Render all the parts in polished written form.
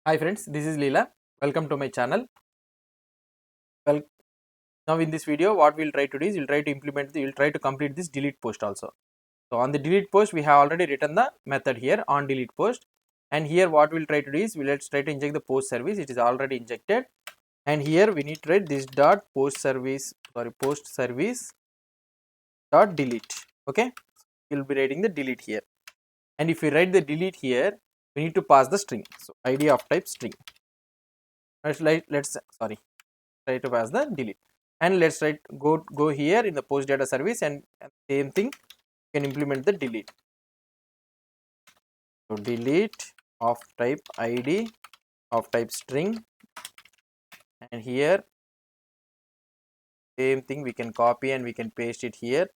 Hi friends, this is Leela. Welcome to my channel. Well, now in this video, what we'll try to do is we'll try to complete this delete post also. So on the delete post, we have already written the method here on delete post, and here what we'll try to do is let's try to inject the post service. It is already injected, and here we need to write this dot post service dot delete. Okay, we'll be writing the delete here, and if we write the delete here, we need to pass the string. So id of type string. Let's try to pass the delete, and let's write go here in the post data service, and same thing you can implement the delete. So delete of type id of type string, and here same thing we can copy and we can paste it here.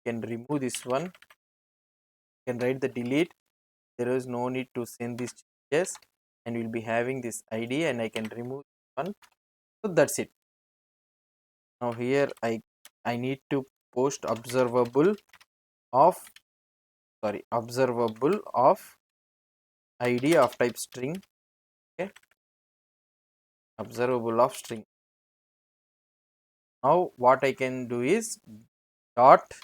We can remove this one, we can write the delete. There is no need to send these changes, and we'll be having this id, and I can remove one. So that's it. Now here I need to post observable of id of type string. Okay, observable of string. Now what I can do is dot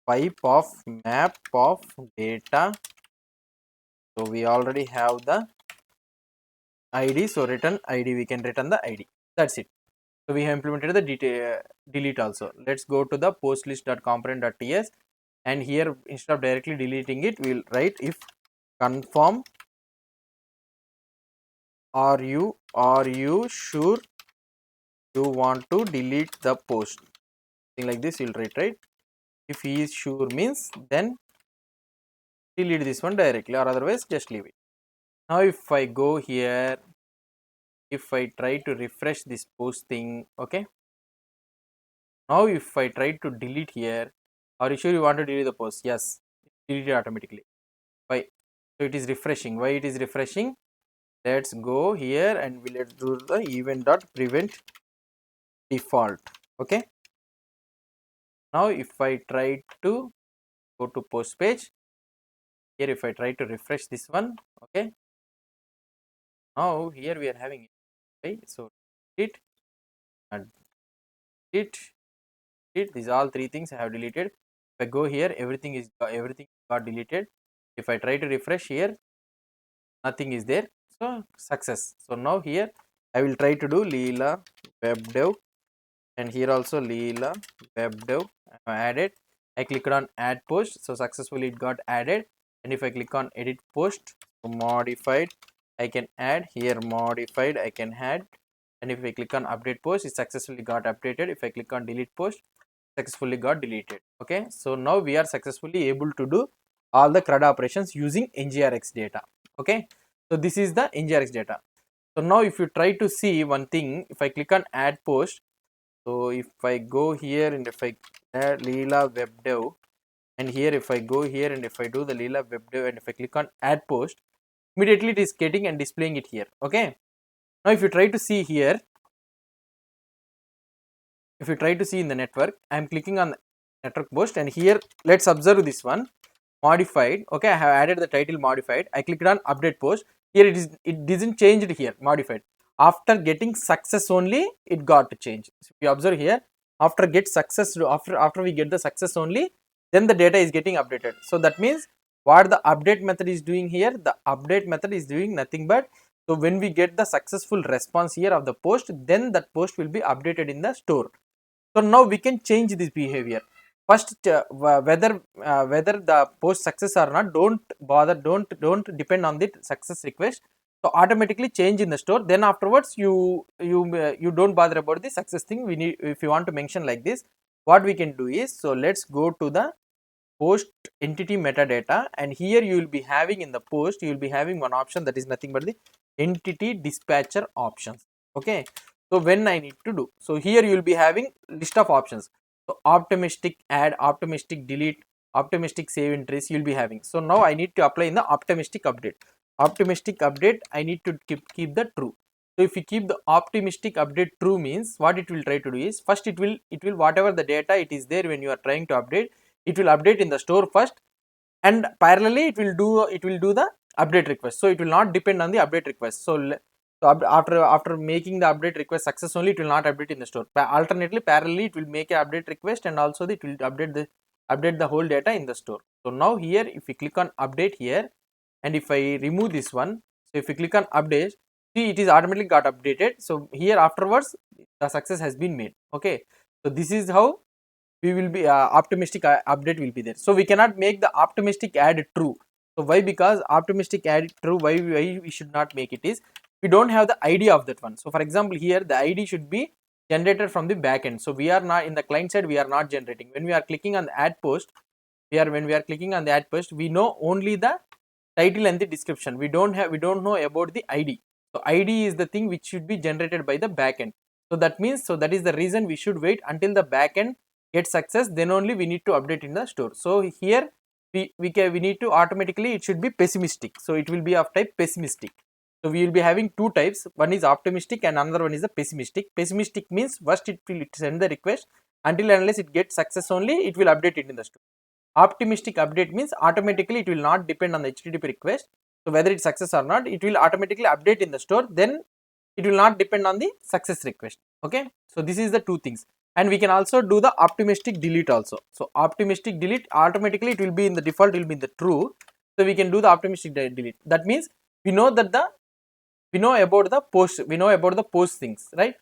pipe of map of data. So we already have the id, so return id, we can return the id. That's it. So we have implemented the delete also. Let's go to the post list.component.ts, and here instead of directly deleting it, we'll write if confirm are you sure you want to delete the post. Thing like this you'll write, right? If he is sure means then delete this one directly, or otherwise just leave it. Now if I go here, if I try to refresh this post thing, okay, now if I try to delete here, are you sure you want to delete the post? Yes, delete it automatically. Why? So it is refreshing. Why it is refreshing? Let's go here and let's do the event dot prevent default. Okay, now if I try to go to post page here, if I try to refresh this one, okay, now here we are having it, right? So delete and delete, these all three things I have deleted. If I go here, everything got deleted. If I try to refresh here, nothing is there. So success. So now here I will try to do Leela web dev, and here also Leela web dev I added. I clicked on add post, so successfully it got added. And if I click on edit post, so modified, I can add here, modified I can add. And if I click on update post, it successfully got updated. If I click on delete post, successfully got deleted. Okay, so now we are successfully able to do all the CRUD operations using Ngrx data. Okay, so this is the Ngrx data. So now if you try to see one thing, if I click on add post, so if I go here and if I add Leela web dev, and here if I go here and if I do the Leela web dev, and if I click on add post, immediately it is getting and displaying it here. Okay, now if you try to see here, if you try to see in the network, I am clicking on network post, and here let's observe this one modified. Okay, I have added the title modified. I clicked on update post. Here it doesn't change it here, modified. After getting success only it got to change. So if you observe here, after we get the success only, then the data is getting updated. So that means what the update method is doing here, the update method is doing nothing but, so when we get the successful response here of the post, then that post will be updated in the store. So now we can change this behavior. First, whether the post success or not, don't bother, don't depend on the success request. So automatically change in the store. Then afterwards, you don't bother about the success thing. We need, if you want to mention like this, what we can do is, so let's go to the post entity metadata, and here you will be having in the post, you will be having one option that is nothing but the entity dispatcher options. Okay, so when I need to do, so here you will be having list of options. So optimistic add, optimistic delete, optimistic save entries you will be having. So now I need to apply in the optimistic update. Optimistic update I need to keep the true. So if you keep the optimistic update true means, what it will try to do is, first it will whatever the data it is there when you are trying to update, it will update in the store first, and parallelly it will do the update request. So it will not depend on the update request. So after making the update request success only, it will not update in the store. Alternately, parallelly, it will make a update request, and also it will update the whole data in the store. So now here, if we click on update here, and if I remove this one, so if you click on update, see it is automatically got updated. So here afterwards the success has been made. Okay, so this is how we will be optimistic update will be there. So we cannot make the optimistic add true. So why? Because optimistic add true, why we should not make it is we don't have the ID of that one. So for example, here the ID should be generated from the backend. So we are not in the client side, we are not generating. When we are clicking on the add post, when we are clicking on the add post, we know only the title and the description. We don't know about the ID. So ID is the thing which should be generated by the backend. So that means, so that is the reason we should wait until the backend gets success, then only we need to update in the store. So here we need to automatically, it should be pessimistic. So it will be of type pessimistic. So we will be having two types. One is optimistic and another one is the pessimistic. Pessimistic means first it will send the request, until unless it gets success only it will update it in the store. Optimistic update means automatically it will not depend on the HTTP request. So whether it's success or not, it will automatically update in the store, then it will not depend on the success request. Okay, so this is the two things. And we can also do the optimistic delete also. So optimistic delete, automatically it will be in the default, it will be in the true. So we can do the optimistic delete. That means we know that we know about the post things, right?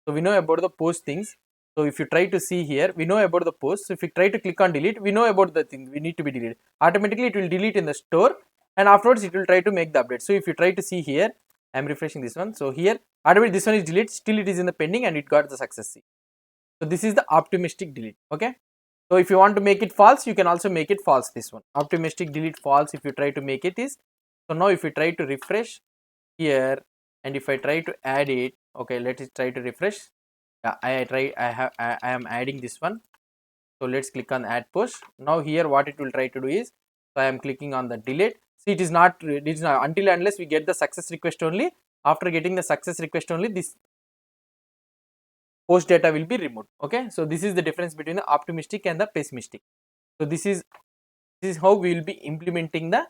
So we know about the post things. So if you try to see here, we know about the post. So if you try to click on delete, we know about the thing we need to be deleted. Automatically it will delete in the store, and afterwards it will try to make the update. So if you try to see here, I am refreshing this one. So here automatically this one is deleted, still it is in the pending and it got the success. So this is the optimistic delete. Okay, so if you want to make it false, you can also make it false. This one, optimistic delete false, if you try to make it is. So now if you try to refresh here, and if I try to add it, okay, let us try to refresh. I am adding this one. So let's click on add post. Now here what it will try to do is, so I am clicking on the delete. See, it is not until unless we get the success request only. After getting the success request only, this post data will be removed. Okay, so this is the difference between the optimistic and the pessimistic. So this is how we will be implementing the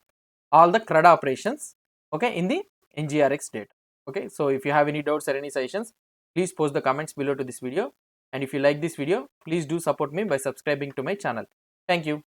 all the CRUD operations, okay, in the Ngrx data. Okay, so if you have any doubts or any suggestions, please post the comments below to this video. And if you like this video, please do support me by subscribing to my channel. Thank you.